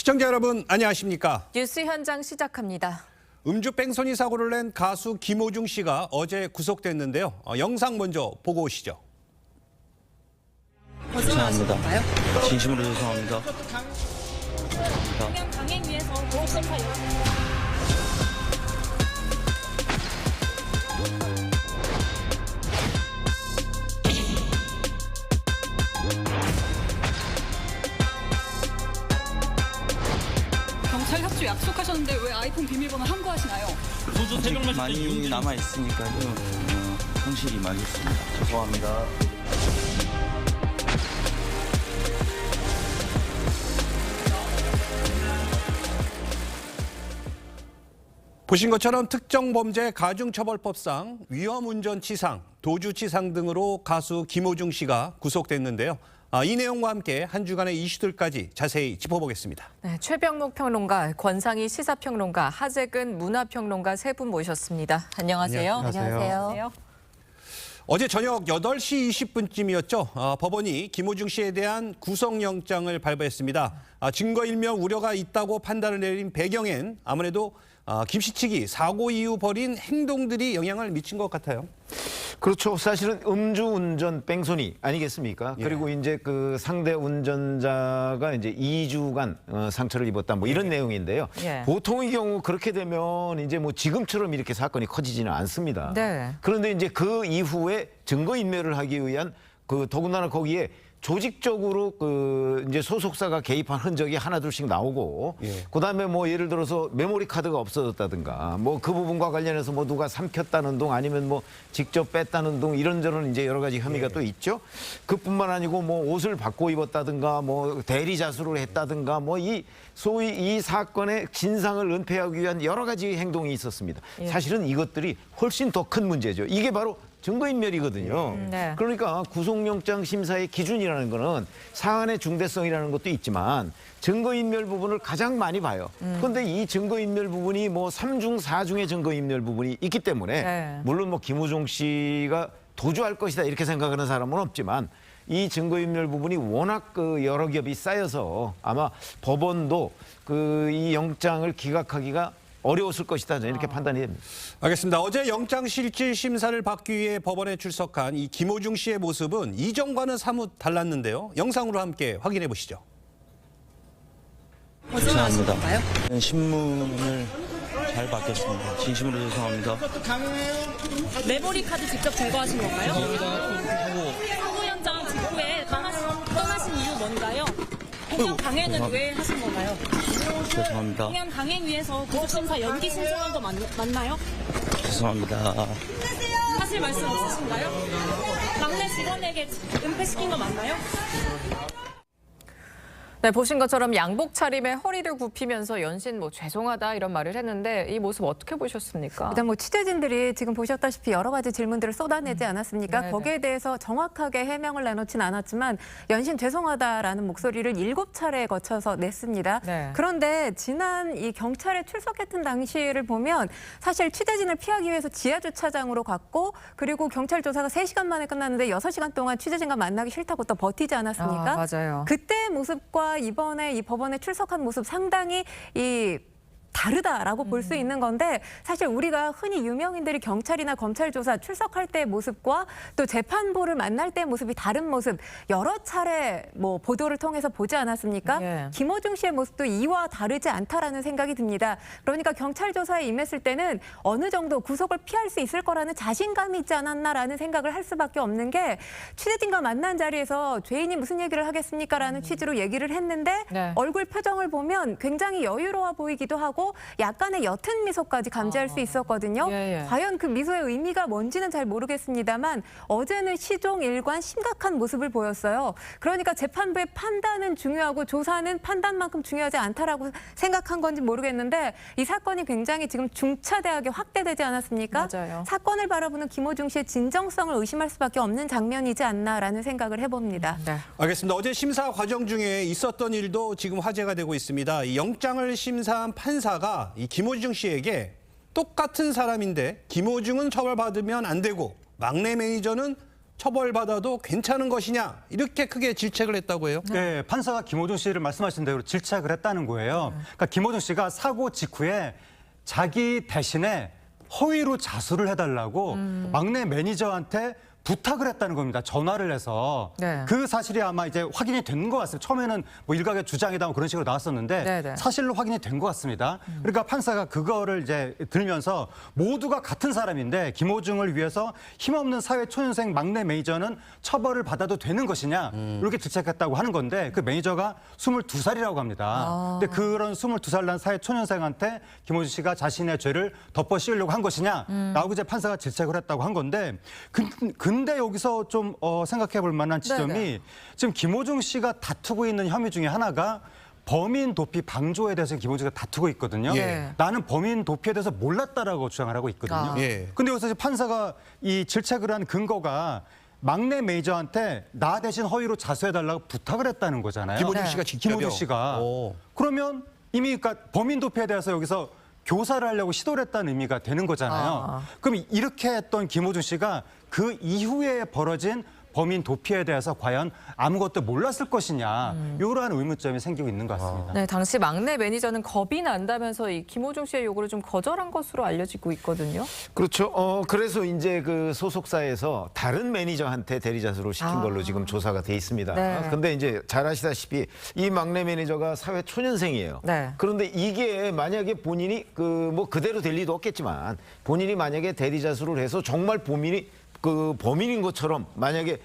시청자 여러분 안녕하십니까? 뉴스 현장 시작합니다. 음주 뺑소니 사고를 낸 가수 김호중 씨가 어제 구속됐는데요. 영상 먼저 보고 오시죠. 죄송합니다. 진심으로 죄송합니다. 그냥 강행 위해서 보호센터 경찰 협조 약속하셨는데 왜 아이폰 비밀번호 함구하시나요? 아직 많이 남아 있으니까요. 성실히 임하겠습니다. 죄송합니다. 보신 것처럼 특정범죄 가중처벌법상 위험운전치상, 도주치상 등으로 가수 김호중 씨가 구속됐는데요. 이 내용과 함께 한 주간의 이슈들까지 자세히 짚어보겠습니다. 네, 최병목 평론가, 권상희 시사평론가, 하재근 문화평론가 세 분 모셨습니다. 안녕하세요. 안녕하세요. 어제 저녁 8시 20분쯤이었죠. 법원이 김호중 씨에 대한 구속영장을 발부했습니다. 증거인멸 우려가 있다고 판단을 내린 배경엔 아무래도 김 씨 측이 사고 이후 벌인 행동들이 영향을 미친 것 같아요. 그렇죠. 사실은 음주운전 뺑소니 아니겠습니까? 예. 그리고 이제 그 상대 운전자가 이제 2주간 상처를 입었다 뭐 이런 내용인데요. 예. 보통의 경우 그렇게 되면 이제 뭐 지금처럼 이렇게 사건이 커지지는 않습니다. 네. 그런데 이제 그 이후에 증거인멸을 하기 위한 그 더군다나 거기에 조직적으로 그 이제 소속사가 개입한 흔적이 하나둘씩 나오고, 예. 그다음에 뭐 예를 들어서 메모리 카드가 없어졌다든가, 뭐 그 부분과 관련해서 뭐 누가 삼켰다는 둥 아니면 뭐 직접 뺐다는 둥 이런저런 이제 여러 가지 혐의가 또 있죠. 그뿐만 아니고 뭐 옷을 바꿔 입었다든가, 뭐 대리 자수를 했다든가, 뭐 이 소위 이 사건의 진상을 은폐하기 위한 여러 가지 행동이 있었습니다. 사실은 이것들이 훨씬 더 큰 문제죠. 이게 바로 증거인멸이거든요. 네. 그러니까 구속영장 심사의 기준이라는 거는 사안의 중대성이라는 것도 있지만 증거인멸 부분을 가장 많이 봐요. 그런데 이 증거인멸 부분이 뭐 3중, 4중의 증거인멸 부분이 있기 때문에 네. 물론 뭐 김호중 씨가 도주할 것이다 이렇게 생각하는 사람은 없지만 이 증거인멸 부분이 워낙 그 여러 겹이 쌓여서 아마 법원도 그 이 영장을 기각하기가 어려웠을 것이다 이렇게 판단이 됩니다. 알겠습니다. 어제 영장실질 심사를 받기 위해 법원에 출석한 이 김호중 씨의 모습은 이전과는 사뭇 달랐는데요. 영상으로 함께 확인해 보시죠. 죄송합니다. 신문을 잘 받겠습니다. 진심으로 죄송합니다. 메모리 카드 직접 제거하신 건가요? 사고 현장 직후에 떠나신 이유 뭔가요? 공연 강행은 왜 하신 건가요? 죄송합니다. 공연 강행 위해서 구속심사 연기 신청한 거 맞나요? 죄송합니다. 사실 말씀 있으신가요? 막내 직원에게 은폐시킨 거 맞나요? 네, 보신 것처럼 양복 차림에 허리를 굽히면서 연신 뭐 죄송하다 이런 말을 했는데 이 모습 어떻게 보셨습니까? 일단 뭐 취재진들이 지금 보셨다시피 여러 가지 질문들을 쏟아내지 않았습니까? 네네. 거기에 대해서 정확하게 해명을 내놓진 않았지만 연신 죄송하다라는 목소리를 7차례에 거쳐서 냈습니다. 네. 그런데 지난 이 경찰에 출석했던 당시를 보면 사실 취재진을 피하기 위해서 지하 주차장으로 갔고 그리고 경찰 조사가 3시간 만에 끝났는데 6시간 동안 취재진과 만나기 싫다고 또 버티지 않았습니까? 맞아요. 그때의 모습과 이번에 이 법원에 출석한 모습 상당히 다르다라고 볼 수 있는 건데 사실 우리가 흔히 유명인들이 경찰이나 검찰 조사 출석할 때의 모습과 또 재판부를 만날 때의 모습이 다른 모습 여러 차례 뭐 보도를 통해서 보지 않았습니까? 예. 김호중 씨의 모습도 이와 다르지 않다라는 생각이 듭니다. 그러니까 경찰 조사에 임했을 때는 어느 정도 구속을 피할 수 있을 거라는 자신감이 있지 않았나라는 생각을 할 수밖에 없는 게 취재진과 만난 자리에서 죄인이 무슨 얘기를 하겠습니까라는 취지로 얘기를 했는데 네. 얼굴 표정을 보면 굉장히 여유로워 보이기도 하고 약간의 옅은 미소까지 감지할 수 있었거든요. 예, 예. 과연 그 미소의 의미가 뭔지는 잘 모르겠습니다만 어제는 시종일관 심각한 모습을 보였어요. 그러니까 재판부의 판단은 중요하고 조사는 판단만큼 중요하지 않다라고 생각한 건지 모르겠는데 이 사건이 굉장히 지금 중차대하게 확대되지 않았습니까? 맞아요. 사건을 바라보는 김호중 씨의 진정성을 의심할 수밖에 없는 장면이지 않나라는 생각을 해봅니다. 네. 알겠습니다. 어제 심사 과정 중에 있었던 일도 지금 화제가 되고 있습니다. 이 영장을 심사한 판사가 이 김호중 씨에게 똑같은 사람인데 김호중은 처벌받으면 안 되고 막내 매니저는 처벌받아도 괜찮은 것이냐 이렇게 크게 질책을 했다고 해요. 네, 판사가 김호중 씨를 말씀하신 대로 질책을 했다는 거예요. 그러니까 김호중 씨가 사고 직후에 자기 대신에 허위로 자수를 해달라고 막내 매니저한테 부탁을 했다는 겁니다. 전화를 해서. 네. 그 사실이 아마 이제 확인이 된 것 같습니다. 처음에는 뭐 일각의 주장이다 뭐 그런 식으로 나왔었는데 네네. 사실로 확인이 된 것 같습니다. 그러니까 판사가 그거를 이제 들면서 모두가 같은 사람인데 김호중을 위해서 힘없는 사회 초년생 막내 매니저는 처벌을 받아도 되는 것이냐 이렇게 질책했다고 하는 건데 그 매니저가 22살이라고 합니다. 근데 그런 22살 난 사회 초년생한테 김호중 씨가 자신의 죄를 덮어 씌우려고 한 것이냐 라고 이제 판사가 질책을 했다고 한 건데 근데 여기서 좀 생각해 볼 만한 지점이 네네. 지금 김호중 씨가 다투고 있는 혐의 중에 하나가 범인 도피 방조에 대해서 김호중 씨가 다투고 있거든요. 예. 나는 범인 도피에 대해서 몰랐다라고 주장을 하고 있거든요. 아. 예. 근데 여기서 이제 판사가 이 질책을 한 근거가 막내 매니저한테 나 대신 허위로 자수해달라고 부탁을 했다는 거잖아요. 김호중 네. 씨가 직접요. 김호중 씨가. 오. 그러면 이미 그러니까 범인 도피에 대해서 여기서 교사를 하려고 시도를 했다는 의미가 되는 거잖아요. 그럼 이렇게 했던 김호중 씨가 그 이후에 벌어진 범인 도피에 대해서 과연 아무것도 몰랐을 것이냐 이러한 의문점이 생기고 있는 것 같습니다. 네, 당시 막내 매니저는 겁이 난다면서 이 김호중 씨의 요구를 좀 거절한 것으로 알려지고 있거든요. 그렇죠. 그래서 이제 그 소속사에서 다른 매니저한테 대리자수를 시킨 걸로 지금 조사가 돼 있습니다. 네. 근데 이제 잘 아시다시피 이 막내 매니저가 사회 초년생이에요. 네. 그런데 이게 만약에 본인이 뭐 그대로 될 리도 없겠지만 본인이 만약에 대리자수를 해서 정말 범인인 것처럼 만약에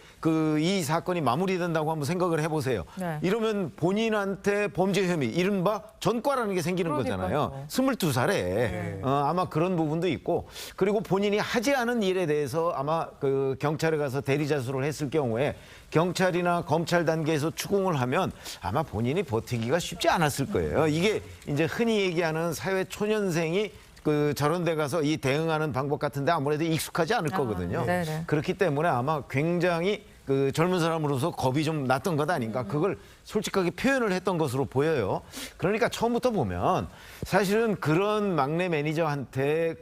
이 사건이 마무리된다고 한번 생각을 해보세요. 네. 이러면 본인한테 범죄 혐의, 이른바 전과라는 게 생기는 거잖아요. 22살에 아마 그런 부분도 있고 그리고 본인이 하지 않은 일에 대해서 아마 그 경찰에 가서 대리자수를 했을 경우에 경찰이나 검찰 단계에서 추궁을 하면 아마 본인이 버티기가 쉽지 않았을 거예요. 이게 이제 흔히 얘기하는 사회 초년생이 저런 데 가서 이 대응하는 방법 같은데 아무래도 익숙하지 않을 거거든요. 네네. 그렇기 때문에 아마 굉장히 젊은 사람으로서 겁이 좀 났던 것 아닌가. 그걸 솔직하게 표현을 했던 것으로 보여요. 그러니까 처음부터 보면 사실은 그런 막내 매니저한테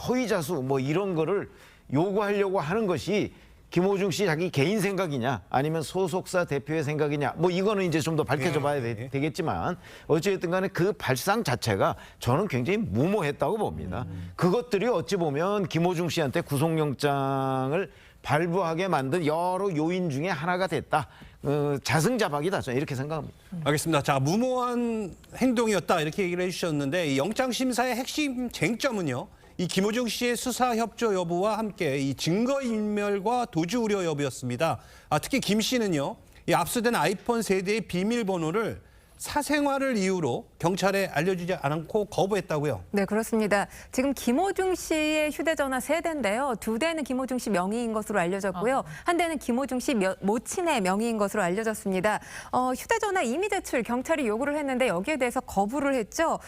허위자수 뭐 이런 거를 요구하려고 하는 것이 김호중 씨 자기 개인 생각이냐 아니면 소속사 대표의 생각이냐 뭐 이거는 이제 좀 더 밝혀져 봐야 되겠지만 어찌됐든 간에 그 발상 자체가 저는 굉장히 무모했다고 봅니다. 그것들이 어찌 보면 김호중 씨한테 구속영장을 발부하게 만든 여러 요인 중에 하나가 됐다. 자승자박이다. 저는 이렇게 생각합니다. 알겠습니다. 자, 무모한 행동이었다 이렇게 얘기를 해주셨는데 이 영장심사의 핵심 쟁점은요. 이 김호중 씨의 수사 협조 여부와 함께 이 증거인멸과 도주 우려 여부였습니다. 특히 김 씨는요, 이 압수된 아이폰 세대의 비밀번호를 사생활을 이유로 경찰에 알려주지 않고 거부했다고요? 네, 그렇습니다. 지금 김호중 씨의 휴대전화 3대인데요. 2대는 김호중 씨 명의인 것으로 알려졌고요. 한 대는 김호중 씨 모친의 명의인 것으로 알려졌습니다. 휴대전화 이미 제출 경찰이 요구를 했는데 여기에 대해서 거부를 했죠.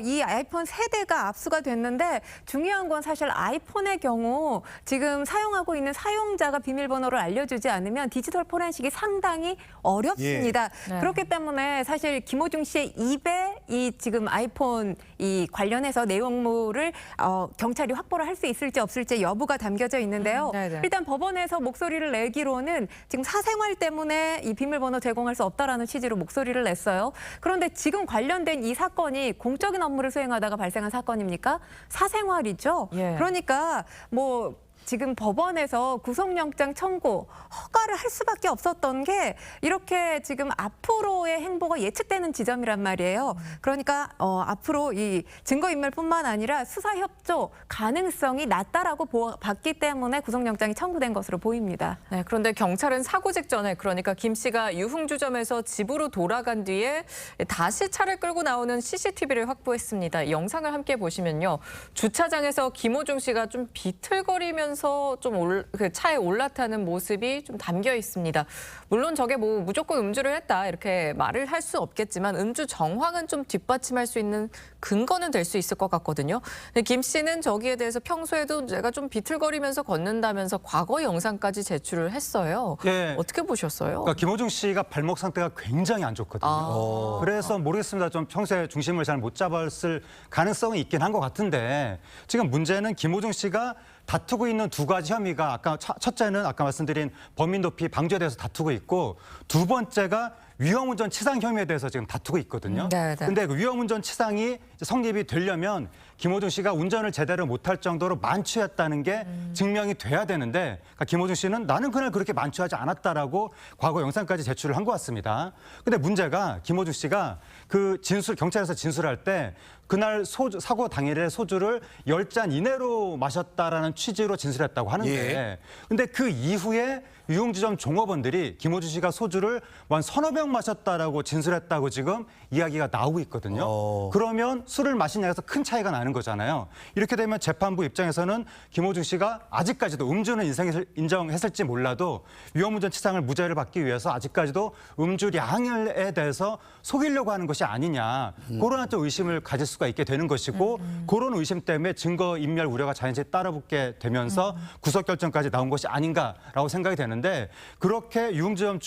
이 아이폰 3대가 압수가 됐는데 중요한 건 사실 아이폰의 경우 지금 사용하고 있는 사용자가 비밀번호를 알려주지 않으면 디지털 포렌식이 상당히 어렵습니다. 네. 그렇기 때문에 사실 김호중 씨의 입에 이 지금 아이폰 이 관련해서 내용물을 경찰이 확보를 할 수 있을지 없을지 여부가 담겨져 있는데요. 네네. 일단 법원에서 목소리를 내기로는 지금 사생활 때문에 이 비밀번호 제공할 수 없다라는 취지로 목소리를 냈어요. 그런데 지금 관련된 이 사건이 공적인 업무를 수행하다가 발생한 사건입니까? 사생활이죠. 예. 그러니까 뭐 지금 법원에서 구속영장 청구 허가를 할 수밖에 없었던 게 이렇게 지금 앞으로의 행보가 예측되는 지점이란 말이에요. 그러니까 앞으로 이 증거인멸뿐만 아니라 수사협조 가능성이 낮다라고 봤기 때문에 구속영장이 청구된 것으로 보입니다. 네, 그런데 경찰은 사고 직전에 그러니까 김 씨가 유흥주점에서 집으로 돌아간 뒤에 다시 차를 끌고 나오는 CCTV를 확보했습니다. 이 영상을 함께 보시면요. 주차장에서 김호중 씨가 좀 비틀거리면서 좀 그 차에 올라타는 모습이 좀 담겨 있습니다. 물론 저게 뭐 무조건 음주를 했다 이렇게 말을 할 수 없겠지만 음주 정황은 좀 뒷받침할 수 있는 근거는 될 수 있을 것 같거든요. 근데 김 씨는 저기에 대해서 평소에도 제가 좀 비틀거리면서 걷는다면서 과거 영상까지 제출을 했어요. 예. 어떻게 보셨어요? 그러니까 김호중 씨가 발목 상태가 굉장히 안 좋거든요. 그래서 모르겠습니다. 좀 평소에 중심을 잘 못 잡았을 가능성이 있긴 한 것 같은데 지금 문제는 김호중 씨가 다투고 있는 두 가지 혐의가 첫째는 아까 말씀드린 범인 도피 방조에 대해서 다투고 있고 두 번째가 위험운전 치상 혐의에 대해서 지금 다투고 있거든요. 네. 근데 그 위험운전 치상이 성립이 되려면 김호중 씨가 운전을 제대로 못할 정도로 만취했다는 게 증명이 돼야 되는데 그러니까 김호중 씨는 나는 그날 그렇게 만취하지 않았다라고 과거 영상까지 제출을 한 것 같습니다. 근데 문제가 김호중 씨가 그 경찰에서 진술할 때 그날 사고 당일에 소주를 10잔 이내로 마셨다라는 취지로 진술했다고 하는데 예. 근데 그 이후에 유흥주점 종업원들이 김호중 씨가 소주를 한 서너 병 마셨다라고 진술했다고 지금 이야기가 나오고 있거든요. 그러면 술을 마신 양에서 큰 차이가 나는 거잖아요. 이렇게 되면 재판부 입장에서는 김호중 씨가 아직까지도 음주는 인정했을지 몰라도 위험운전 치상을 무죄를 받기 위해서 아직까지도 음주량에 대해서 속이려고 하는 것이 아니냐. 그런 또 의심을 가질 수가 있게 되는 것이고 그런 의심 때문에 증거인멸 우려가 자연스레 따라붙게 되면서 구속결정까지 나온 것이 아닌가라고 생각이 되는데 그렇게 유흥주점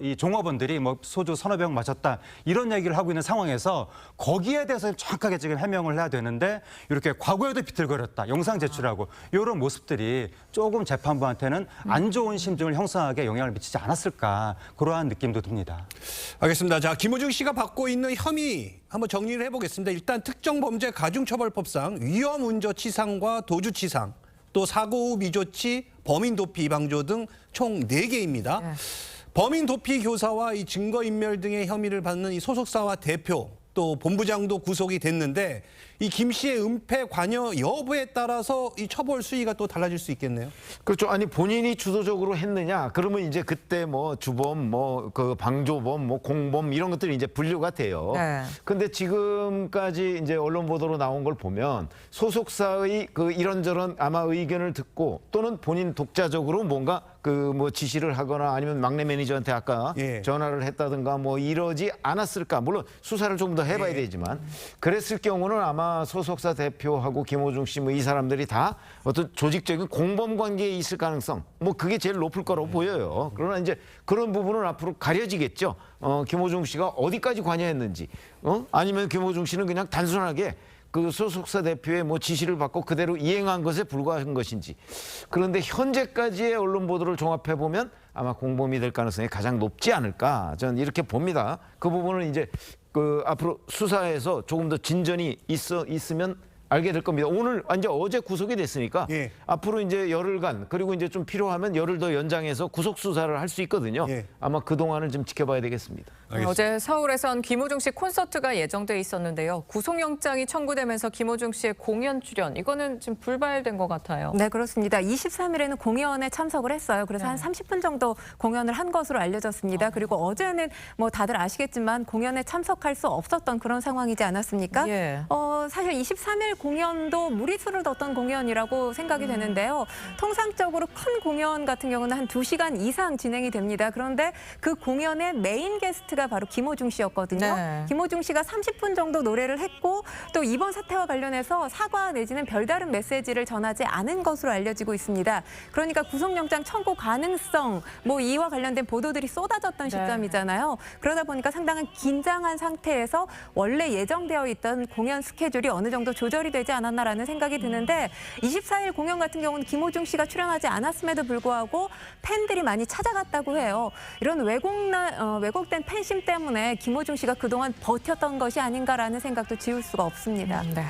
이 종업원들이 뭐 소주 서너 병 마셨다 이런 얘기를 하고 있는 상황에서 거기에 대해서 정확하게 지금 해명을 해야 되는데 이렇게 과거에도 비틀거렸다 영상 제출하고 이런 모습들이 조금 재판부한테는 안 좋은 심증을 형성하게 영향을 미치지 않았을까 그러한 느낌도 듭니다. 알겠습니다. 자, 김호중 씨가 받고 있는 혐의 한번 정리를 해보겠습니다. 일단 특정범죄 가중처벌법상 위험운전치상과 도주치상, 또 사고 후 미조치, 범인 도피 방조 등 총 4개입니다. 네. 범인 도피 교사와 이 증거인멸 등의 혐의를 받는 이 소속사와 대표, 또 본부장도 구속이 됐는데 이 김 씨의 은폐 관여 여부에 따라서 이 처벌 수위가 또 달라질 수 있겠네요. 그렇죠. 아니 본인이 주도적으로 했느냐? 그러면 이제 그때 뭐 주범, 뭐 그 방조범, 뭐 공범 이런 것들이 이제 분류가 돼요. 네. 근데 지금까지 이제 언론 보도로 나온 걸 보면 소속사의 그 이런저런 아마 의견을 듣고 또는 본인 독자적으로 뭔가 그 뭐 지시를 하거나 아니면 막내 매니저한테 아까 예. 전화를 했다든가 뭐 이러지 않았을까? 물론 수사를 좀 더 해봐야 되지만 그랬을 경우는 아마 소속사 대표하고 김호중 씨 뭐 이 사람들이 다 어떤 조직적인 공범 관계에 있을 가능성 뭐 그게 제일 높을 거라고 보여요. 그러나 이제 그런 부분은 앞으로 가려지겠죠. 김호중 씨가 어디까지 관여했는지, 아니면 김호중 씨는 그냥 단순하게 그 소속사 대표의 뭐 지시를 받고 그대로 이행한 것에 불과한 것인지. 그런데 현재까지의 언론 보도를 종합해 보면 아마 공범이 될 가능성이 가장 높지 않을까 저는 이렇게 봅니다. 그 부분은 이제 그 앞으로 수사에서 조금 더 진전이 있으면 알게 될 겁니다. 오늘 이제 어제 구속이 됐으니까 예. 앞으로 이제 열흘간 그리고 이제 좀 필요하면 열흘 더 연장해서 구속 수사를 할 수 있거든요. 예. 아마 그 동안을 좀 지켜봐야 되겠습니다. 어제 서울에선 김호중 씨 콘서트가 예정돼 있었는데요. 구속영장이 청구되면서 김호중 씨의 공연 출연 이거는 지금 불발된 것 같아요. 네, 그렇습니다. 23일에는 공연에 참석을 했어요. 그래서 한 30분 정도 공연을 한 것으로 알려졌습니다. 그리고 어제는 뭐 다들 아시겠지만 공연에 참석할 수 없었던 그런 상황이지 않았습니까? 예. 사실 23일 공연도 무리수를 뒀던 공연이라고 생각이 되는데요. 통상적으로 큰 공연 같은 경우는 한 2시간 이상 진행이 됩니다. 그런데 그 공연의 메인 게스트가 바로 김호중 씨였거든요. 네. 김호중 씨가 30분 정도 노래를 했고 또 이번 사태와 관련해서 사과 내지는 별다른 메시지를 전하지 않은 것으로 알려지고 있습니다. 그러니까 구속영장 청구 가능성 뭐 이와 관련된 보도들이 쏟아졌던 시점이잖아요. 그러다 보니까 상당한 긴장한 상태에서 원래 예정되어 있던 공연 스케줄이 어느 정도 조절이 되지 않았나라는 생각이 드는데 24일 공연 같은 경우는 김호중 씨가 출연하지 않았음에도 불구하고 팬들이 많이 찾아갔다고 해요. 이런 왜곡된 팬심 때문에 김호중 씨가 그동안 버텼던 것이 아닌가라는 생각도 지울 수가 없습니다. 네.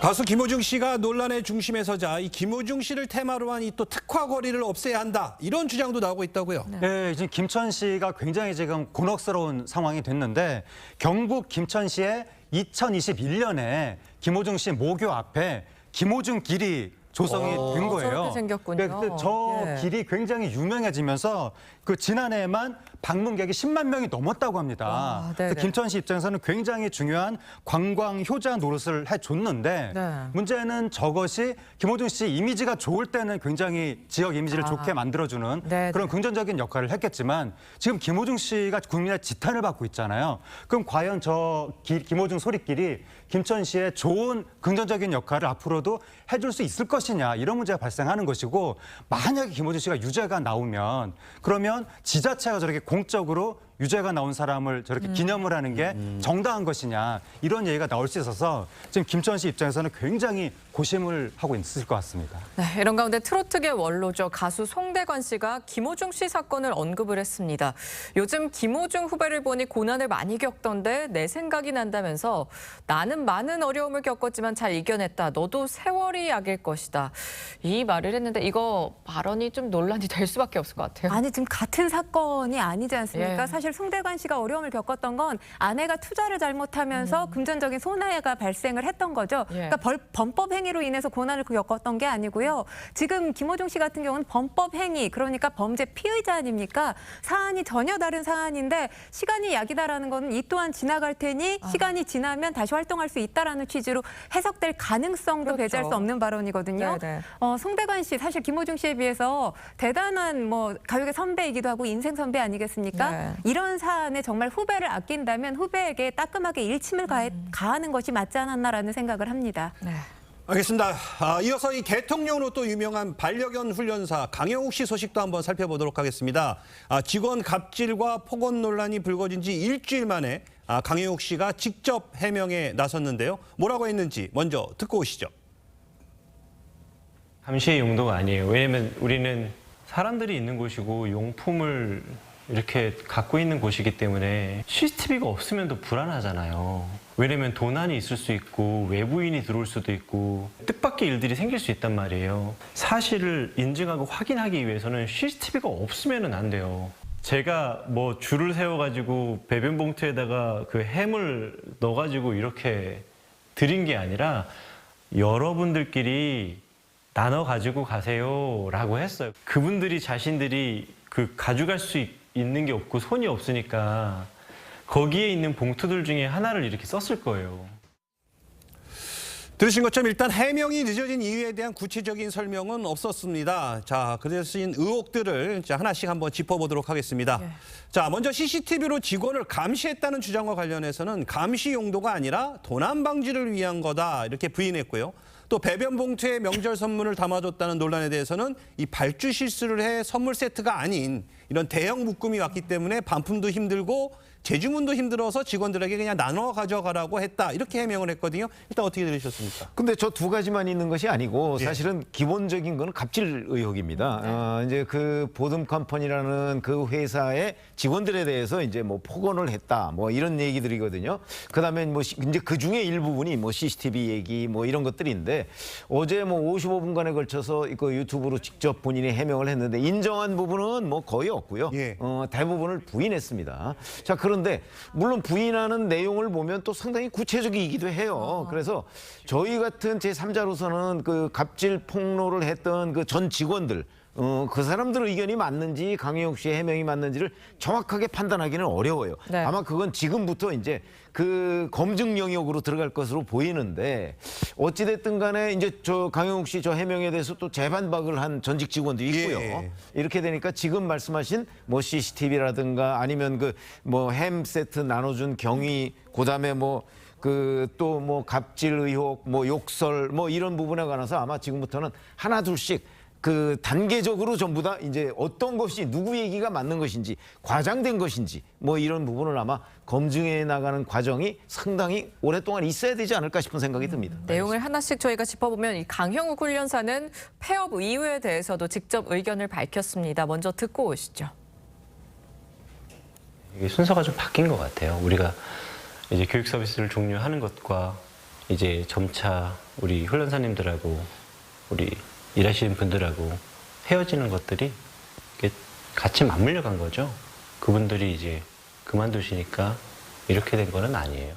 가수 김호중 씨가 논란의 중심에 서자 이 김호중 씨를 테마로 한 이 또 특화 거리를 없애야 한다 이런 주장도 나오고 있다고요. 네, 지금 김천 씨가 굉장히 지금 곤혹스러운 상황이 됐는데 경북 김천시에 2021년에 김호중 씨 모교 앞에 김호중 길이 조성이 된 거예요. 저렇게 생겼군요. 네, 근데 저 예. 길이 굉장히 유명해지면서 그 지난해에만 방문객이 10만 명이 넘었다고 합니다. 아, 네네. 그래서 김천시 입장에서는 굉장히 중요한 관광 효자 노릇을 해줬는데 네. 문제는 저것이 김호중 씨 이미지가 좋을 때는 굉장히 지역 이미지를 좋게 만들어주는 네네. 그런 긍정적인 역할을 했겠지만 지금 김호중 씨가 국민의 지탄을 받고 있잖아요. 그럼 과연 김호중 소리끼리 김천시에 좋은 긍정적인 역할을 앞으로도 해줄 수 있을 것이냐 이런 문제가 발생하는 것이고 만약에 김호중 씨가 유죄가 나오면 그러면 지자체가 저렇게 공적으로 유죄가 나온 사람을 저렇게 기념을 하는 게 정당한 것이냐 이런 얘기가 나올 수 있어서 지금 김천 씨 입장에서는 굉장히 고심을 하고 있을 것 같습니다. 네, 이런 가운데 트로트계 원로죠. 가수 송대관 씨가 김호중 씨 사건을 언급을 했습니다. 요즘 김호중 후배를 보니 고난을 많이 겪던데 내 생각이 난다면서 나는 많은 어려움을 겪었지만 잘 이겨냈다. 너도 세월이 약일 것이다. 이 말을 했는데 이거 발언이 좀 논란이 될 수밖에 없을 것 같아요. 아니 지금 같은 사건이 아니지 않습니까? 예. 사실 송대관 씨가 어려움을 겪었던 건 아내가 투자를 잘못하면서 금전적인 손해가 발생을 했던 거죠. 예. 그러니까 범법 행위로 인해서 고난을 겪었던 게 아니고요. 지금 김호중 씨 같은 경우는 범법 행위, 그러니까 범죄 피의자 아닙니까? 사안이 전혀 다른 사안인데 시간이 약이다라는 거는 이 또한 지나갈 테니 시간이 지나면 다시 활동할 수 있다라는 취지로 해석될 가능성도 그렇죠. 배제할 수 없는 발언이거든요. 네네. 송대관 씨 사실 김호중 씨에 비해서 대단한 뭐 가요계 선배이기도 하고 인생 선배 아니겠습니까? 네. 이런 사안에 정말 후배를 아낀다면 후배에게 따끔하게 일침을 가하는 것이 맞지 않았나라는 생각을 합니다. 네. 알겠습니다. 이어서 이 개통령으로 또 유명한 반려견 훈련사 강영욱 씨 소식도 한번 살펴보도록 하겠습니다. 직원 갑질과 폭언 논란이 불거진 지 일주일 만에 강영욱 씨가 직접 해명에 나섰는데요. 뭐라고 했는지 먼저 듣고 오시죠. 감시의 용도가 아니에요. 왜냐면 우리는 사람들이 있는 곳이고 용품을 이렇게 갖고 있는 곳이기 때문에 CCTV가 없으면 더 불안하잖아요. 왜냐면 도난이 있을 수 있고 외부인이 들어올 수도 있고 뜻밖의 일들이 생길 수 있단 말이에요. 사실을 인증하고 확인하기 위해서는 CCTV가 없으면 안 돼요. 제가 뭐 줄을 세워가지고 배변 봉투에다가 그 햄을 넣어가지고 이렇게 드린 게 아니라 여러분들끼리 나눠 가지고 가세요라고 했어요. 그분들이 자신들이 그 가져갈 수 있는 게 없고 손이 없으니까 거기에 있는 봉투들 중에 하나를 이렇게 썼을 거예요. 들으신 것처럼 일단 해명이 늦어진 이유에 대한 구체적인 설명은 없었습니다. 자, 그래서인 의혹들을 하나씩 한번 짚어보도록 하겠습니다. 예. 자, 먼저 CCTV로 직원을 감시했다는 주장과 관련해서는 감시 용도가 아니라 도난 방지를 위한 거다 이렇게 부인했고요. 또 배변 봉투에 명절 선물을 담아줬다는 논란에 대해서는 이 발주 실수를 해 선물 세트가 아닌 이런 대형 묶음이 왔기 때문에 반품도 힘들고 재주문도 힘들어서 직원들에게 그냥 나눠 가져가라고 했다. 이렇게 해명을 했거든요. 일단 어떻게 들으셨습니까? 근데 저 두 가지만 있는 것이 아니고 예. 사실은 기본적인 거는 갑질 의혹입니다. 이제 그 보듬 컴퍼니라는 그 회사의 직원들에 대해서 이제 뭐 폭언을 했다, 뭐 이런 얘기들이거든요. 그다음에 뭐 이제 그 중에 일부분이 뭐 CCTV 얘기 뭐 이런 것들인데 어제 뭐 55분간에 걸쳐서 이거 유튜브로 직접 본인이 해명을 했는데 인정한 부분은 뭐 거의 없고요. 예. 대부분을 부인했습니다. 자, 그런데 물론 부인하는 내용을 보면 또 상당히 구체적이기도 해요. 그래서 저희 같은 제3자로서는 그 갑질 폭로를 했던 그 전 직원들 그 사람들 의견이 맞는지 강영욱 씨의 해명이 맞는지를 정확하게 판단하기는 어려워요. 네. 아마 그건 지금부터 이제 그 검증 영역으로 들어갈 것으로 보이는데 어찌됐든 간에 이제 저 강영욱 씨 저 해명에 대해서 또 재반박을 한 전직 직원도 있고요. 예. 이렇게 되니까 지금 말씀하신 뭐 CCTV라든가 아니면 그 뭐 햄 세트 나눠준 경위 그다음에 뭐 그 또 뭐 갑질 의혹 뭐 욕설 뭐 이런 부분에 관해서 아마 지금부터는 하나 둘씩 그 단계적으로 전부 다 이제 어떤 것이 누구 얘기가 맞는 것인지 과장된 것인지 뭐 이런 부분을 아마 검증해 나가는 과정이 상당히 오랫동안 있어야 되지 않을까 싶은 생각이 듭니다. 내용을 하나씩 저희가 짚어보면 이 강형욱 훈련사는 폐업 이유에 대해서도 직접 의견을 밝혔습니다. 먼저 듣고 오시죠. 이게 순서가 좀 바뀐 것 같아요. 우리가 이제 교육 서비스를 종료하는 것과 이제 점차 우리 훈련사님들하고 우리 일하시는 분들하고 헤어지는 것들이 이렇게 같이 맞물려 간 거죠. 그분들이 이제 그만두시니까 이렇게 된 거는 아니에요.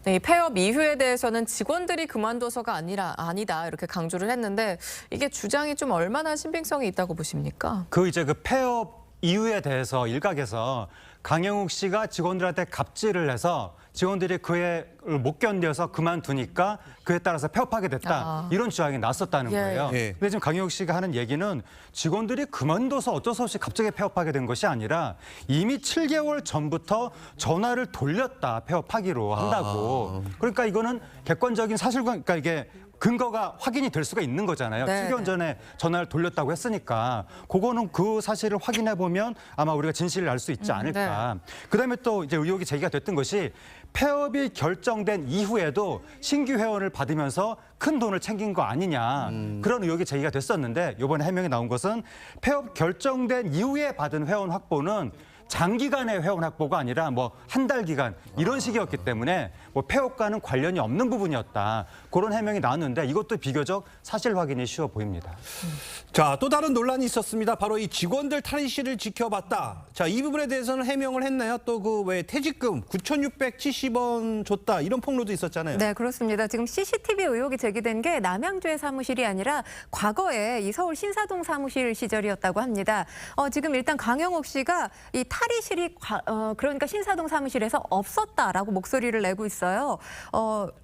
네, 이 폐업 이후에 대해서는 직원들이 그만둬서가 아니다 이렇게 강조를 했는데 이게 주장이 좀 얼마나 신빙성이 있다고 보십니까? 그 이제 그 폐업 이유에 대해서 일각에서 강영욱 씨가 직원들한테 갑질을 해서 직원들이 그에 못 견뎌서 그만두니까 그에 따라서 폐업하게 됐다. 이런 주장이 났었다는 예. 거예요. 예. 근데 지금 강영욱 씨가 하는 얘기는 직원들이 그만둬서 어쩔 수 없이 갑자기 폐업하게 된 것이 아니라 이미 7개월 전부터 전화를 돌렸다 폐업하기로 한다고. 그러니까 이거는 객관적인 사실관, 그러니까 이게 근거가 확인이 될 수가 있는 거잖아요. 네, 7개월 전에 전화를 돌렸다고 했으니까 그거는 그 사실을 확인해 보면 아마 우리가 진실을 알 수 있지 않을까. 그다음에 또 이제 의혹이 제기가 됐던 것이 폐업이 결정된 이후에도 신규 회원을 받으면서 큰 돈을 챙긴 거 아니냐. 그런 의혹이 제기가 됐었는데 이번에 해명이 나온 것은 폐업 결정된 이후에 받은 회원 확보는 장기간의 회원 확보가 아니라 뭐 한 달 기간 이런 식이었기 때문에 뭐 폐업과는 관련이 없는 부분이었다. 그런 해명이 나왔는데 이것도 비교적 사실 확인이 쉬워 보입니다. 자, 또 다른 논란이 있었습니다. 바로 이 직원들 탈의실을 지켜봤다. 자, 이 부분에 대해서는 해명을 했나요? 또 그 왜 퇴직금 9,670원 줬다 이런 폭로도 있었잖아요. 네, 그렇습니다. 지금 CCTV 의혹이 제기된 게 남양주의 사무실이 아니라 과거에 이 서울 신사동 사무실 시절이었다고 합니다. 지금 일단 강영욱 씨가 이 탈의실이 그러니까 신사동 사무실에서 없었다라고 목소리를 내고 있어요.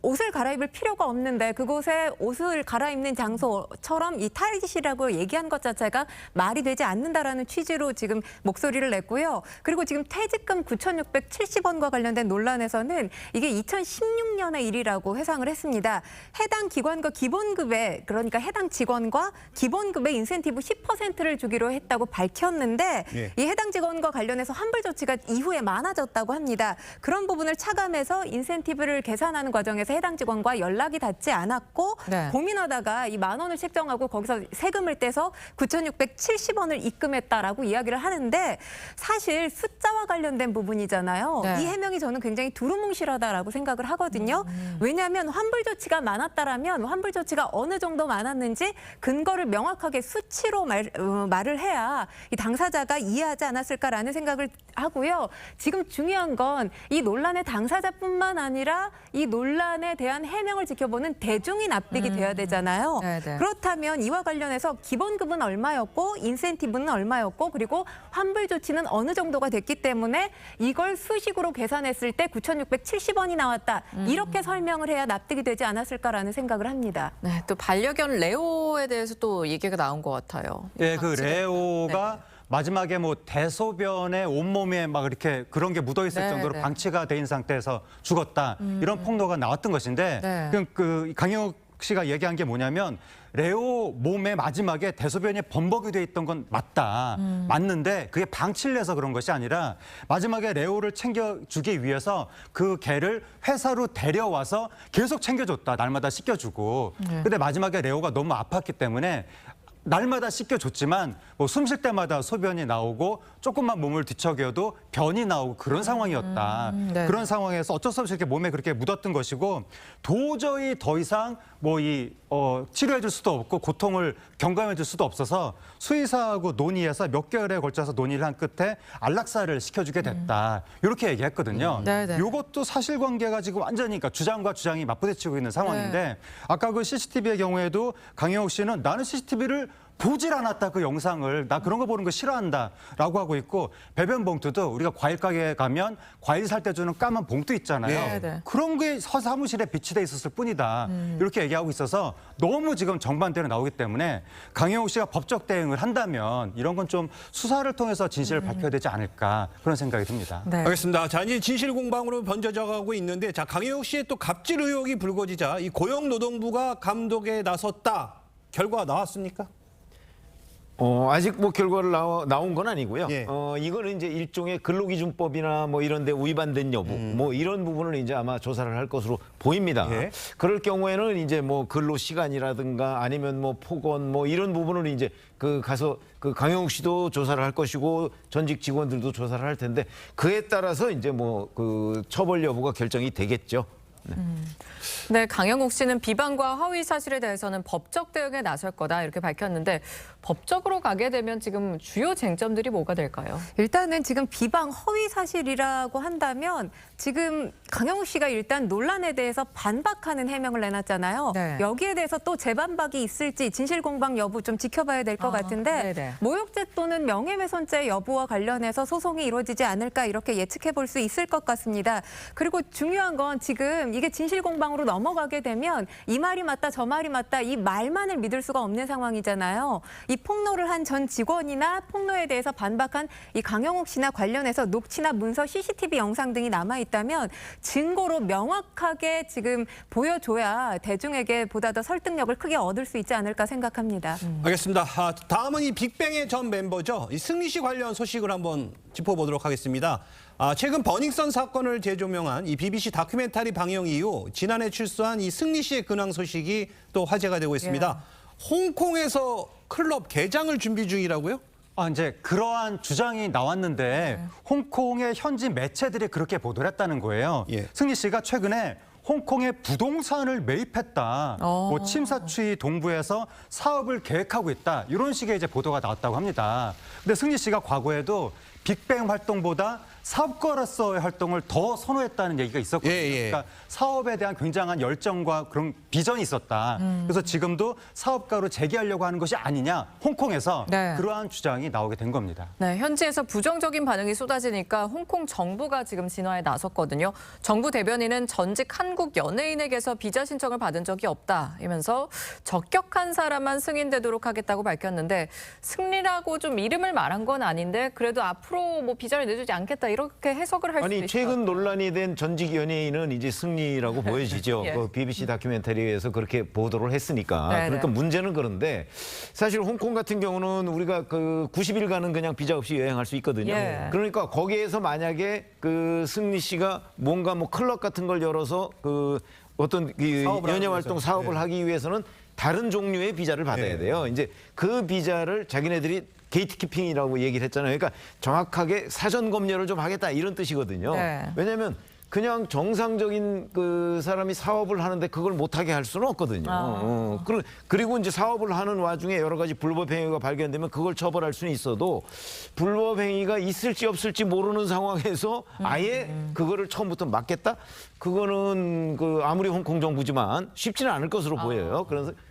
옷을 갈아입을 필요가 없는데 그곳에 옷을 갈아입는 장소처럼 이 탈의실이라고 얘기한 것 자체가 말이 되지 않는다라는 취지로 지금 목소리를 냈고요. 그리고 지금 퇴직금 9,670원과 관련된 논란에서는 이게 2016년의 일이라고 회상을 했습니다. 해당 기관과 기본급에 그러니까 해당 직원과 기본급의 인센티브 10%를 주기로 했다고 밝혔는데 예. 이 해당 직원과 관련해서 환불 조치가 이후에 많아졌다고 합니다. 그런 부분을 차감해서 인센티브를 계산하는 과정에서 해당 직원과 연락이 닿지 않았고 네. 고민하다가 이 10,000원을 책정하고 거기서 세금을 떼서 9,670원을 입금했다라고 이야기를 하는데 사실 숫자와 관련된 부분이잖아요. 네. 이 해명이 저는 굉장히 두루뭉실하다라고 생각을 하거든요. 왜냐하면 환불 조치가 많았다라면 환불 조치가 어느 정도 많았는지 근거를 명확하게 수치로 말을 해야 이 당사자가 이해하지 않았을까라는 생각을 하고요. 지금 중요한 건 이 논란의 당사자뿐만 아니라 이 논란에 대한 해명을 지켜보는 대중이 납득이 돼야 되잖아요. 네네. 그렇다면 이와 관련해서 기본급은 얼마였고 인센티브는 얼마였고 그리고 환불 조치는 어느 정도가 됐기 때문에 이걸 수식으로 계산했을 때 9,670원이 나왔다. 이렇게 설명을 해야 납득이 되지 않았을까라는 생각을 합니다. 네, 또 반려견 레오에 대해서 또 얘기가 나온 것 같아요. 네, 그 레오가 마지막에 뭐 대소변에 온몸에 막 이렇게 그런 게 묻어 있을 네, 정도로 네. 방치가 돼 있는 상태에서 죽었다. 이런 폭로가 나왔던 것인데 네. 그 강영욱 씨가 얘기한 게 뭐냐면 레오 몸에 마지막에 대소변이 범벅이 돼 있던 건 맞다. 맞는데 그게 방치를 해서 그런 것이 아니라 마지막에 레오를 챙겨주기 위해서 그 개를 회사로 데려와서 계속 챙겨줬다. 날마다 씻겨주고. 근데 마지막에 레오가 너무 아팠기 때문에 날마다 씻겨줬지만 뭐 숨 쉴 때마다 소변이 나오고 조금만 몸을 뒤척여도 변이 나오고 그런 상황이었다. 네. 그런 상황에서 어쩔 수 없이 이렇게 몸에 그렇게 묻었던 것이고 도저히 더 이상 뭐 치료해줄 수도 없고 고통을 경감해줄 수도 없어서 수의사하고 논의해서 몇 개월에 걸쳐서 논의를 한 끝에 안락사를 시켜주게 됐다. 이렇게 얘기했거든요. 네네. 이것도 사실관계가 지금 완전히 그러니까 주장과 주장이 맞부딪히고 있는 상황인데 아까 그 CCTV의 경우에도 강영욱 씨는 나는 CCTV를 보질 않았다 그 영상을 나 그런 거 보는 거 싫어한다라고 하고 있고 배변 봉투도 우리가 과일 가게에 가면 과일 살 때 주는 까만 봉투 있잖아요. 네, 네. 그런 게 사무실에 비치돼 있었을 뿐이다. 이렇게 얘기하고 있어서 너무 지금 정반대로 나오기 때문에 강영욱 씨가 법적 대응을 한다면 이런 건 좀 수사를 통해서 진실을 밝혀야 되지 않을까 그런 생각이 듭니다. 네. 알겠습니다. 자, 이제 진실 공방으로 번져져 가고 있는데 자, 강영욱 씨의 또 갑질 의혹이 불거지자 이 고용노동부가 감독에 나섰다. 결과가 나왔습니까? 아직 뭐 결과를 나온 건 아니고요. 예. 이거는 이제 일종의 근로기준법이나 뭐 이런 데 위반된 여부 뭐 이런 부분을 이제 아마 조사를 할 것으로 보입니다. 예. 그럴 경우에는 이제 뭐 근로 시간이라든가 아니면 뭐 폭언 뭐 이런 부분을 이제 가서 강영욱 씨도 조사를 할 것이고 전직 직원들도 조사를 할 텐데 그에 따라서 이제 뭐 처벌 여부가 결정이 되겠죠. 네, 강영욱 씨는 비방과 허위 사실에 대해서는 법적 대응에 나설 거다 이렇게 밝혔는데 법적으로 가게 되면 지금 주요 쟁점들이 뭐가 될까요? 일단은 지금 비방 허위 사실이라고 한다면 지금 강영욱 씨가 일단 논란에 대해서 반박하는 해명을 내놨잖아요. 네. 여기에 대해서 또 재반박이 있을지 진실 공방 여부 좀 지켜봐야 될 것 같은데 네네. 모욕죄 또는 명예훼손죄 여부와 관련해서 소송이 이루어지지 않을까 이렇게 예측해 볼 수 있을 것 같습니다. 그리고 중요한 건 지금 이게 진실 공방으로 넘어가게 되면 이 말이 맞다 저 말이 맞다 이 말만을 믿을 수가 없는 상황이잖아요. 이 폭로를 한 전 직원이나 폭로에 대해서 반박한 이 강영욱 씨나 관련해서 녹취나 문서, CCTV 영상 등이 남아 있다면 증거로 명확하게 지금 보여줘야 대중에게 보다 더 설득력을 크게 얻을 수 있지 않을까 생각합니다. 알겠습니다. 다음은 이 빅뱅의 전 멤버죠. 이 승리 씨 관련 소식을 한번 짚어보도록 하겠습니다. 최근 버닝썬 사건을 재조명한 이 BBC 다큐멘터리 방영 이후 지난해 출소한 이 승리 씨의 근황 소식이 또 화제가 되고 있습니다. 홍콩에서 클럽 개장을 준비 중이라고요? 이제 그러한 주장이 나왔는데 홍콩의 현지 매체들이 그렇게 보도를 했다는 거예요. 예. 승리 씨가 최근에 홍콩에 부동산을 매입했다. 뭐 침사추이 동부에서 사업을 계획하고 있다. 이런 식의 이제 보도가 나왔다고 합니다. 근데 승리 씨가 과거에도 빅뱅 활동보다 사업가로서의 활동을 더 선호했다는 얘기가 있었거든요. 예. 그러니까 사업에 대한 굉장한 열정과 그런 비전이 있었다. 그래서 지금도 사업가로 재기하려고 하는 것이 아니냐. 홍콩에서 네. 그러한 주장이 나오게 된 겁니다. 네, 현지에서 부정적인 반응이 쏟아지니까 홍콩 정부가 지금 진화에 나섰거든요. 정부 대변인은 전직 한국 연예인에게서 비자 신청을 받은 적이 없다 이면서 적격한 사람만 승인되도록 하겠다고 밝혔는데 승리라고 좀 이름을 말한 건 아닌데 그래도 앞으로 뭐 비자를 내주지 않겠다 이렇게 해석을 할 수도 있어요. 최근 논란이 된 전직 연예인은 이제 승리라고 보여지죠. 예. 그 BBC 다큐멘터리에서 그렇게 보도를 했으니까. 네네. 그러니까 문제는 그런데 사실 홍콩 같은 경우는 우리가 그 90일간은 그냥 비자 없이 여행할 수 있거든요. 예. 그러니까 거기에서 만약에 그 승리 씨가 뭔가 뭐 클럽 같은 걸 열어서 그 어떤 그 사업을 하기 연예 활동 위해서. 사업을 예. 하기 위해서는 다른 종류의 비자를 받아야 예. 돼요. 이제 그 비자를 자기네들이 게이트키핑이라고 얘기를 했잖아요. 그러니까 정확하게 사전 검열을 좀 하겠다 이런 뜻이거든요. 네. 왜냐하면 그냥 정상적인 그 사람이 사업을 하는데 그걸 못하게 할 수는 없거든요. 그리고 이제 사업을 하는 와중에 여러 가지 불법 행위가 발견되면 그걸 처벌할 수는 있어도 불법 행위가 있을지 없을지 모르는 상황에서 아예 그거를 처음부터 막겠다? 그거는 그 아무리 홍콩 정부지만 쉽지는 않을 것으로 보여요.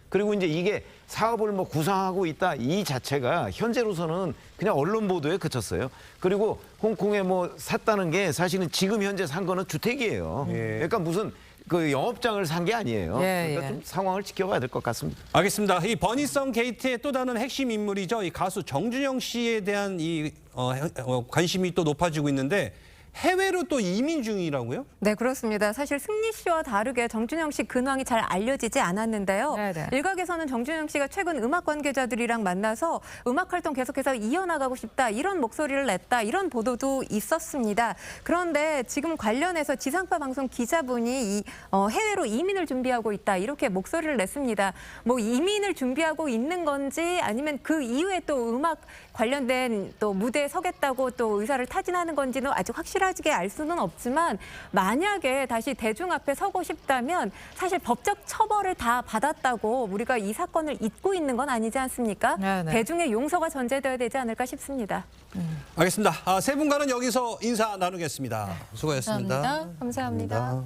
그리고 이제 이게 사업을 뭐 구상하고 있다 이 자체가 현재로서는 그냥 언론 보도에 그쳤어요. 그리고 홍콩에 뭐 샀다는 게 사실은 지금 현재 산 거는 주택이에요. 그러니까 무슨 그 영업장을 산 게 아니에요. 그러니까 좀 상황을 지켜봐야 될 것 같습니다. 알겠습니다. 이 버닝썬 게이트의 또 다른 핵심 인물이죠. 이 가수 정준영 씨에 대한 이 관심이 또 높아지고 있는데 해외로 또 이민 중이라고요? 네, 그렇습니다. 사실 승리 씨와 다르게 정준영 씨 근황이 잘 알려지지 않았는데요. 네네. 일각에서는 정준영 씨가 최근 음악 관계자들이랑 만나서 음악 활동 계속해서 이어나가고 싶다 이런 목소리를 냈다 이런 보도도 있었습니다. 그런데 지금 관련해서 지상파 방송 기자분이 이 해외로 이민을 준비하고 있다 이렇게 목소리를 냈습니다. 뭐 이민을 준비하고 있는 건지 아니면 그 이후에 또 음악 관련된 또 무대에 서겠다고 또 의사를 타진하는 건지는 아직 확실하게 알 수는 없지만 만약에 다시 대중 앞에 서고 싶다면 사실 법적 처벌을 다 받았다고 우리가 이 사건을 잊고 있는 건 아니지 않습니까? 네네. 대중의 용서가 전제되어야 되지 않을까 싶습니다. 알겠습니다. 세 분과는 여기서 인사 나누겠습니다. 수고하셨습니다. 감사합니다.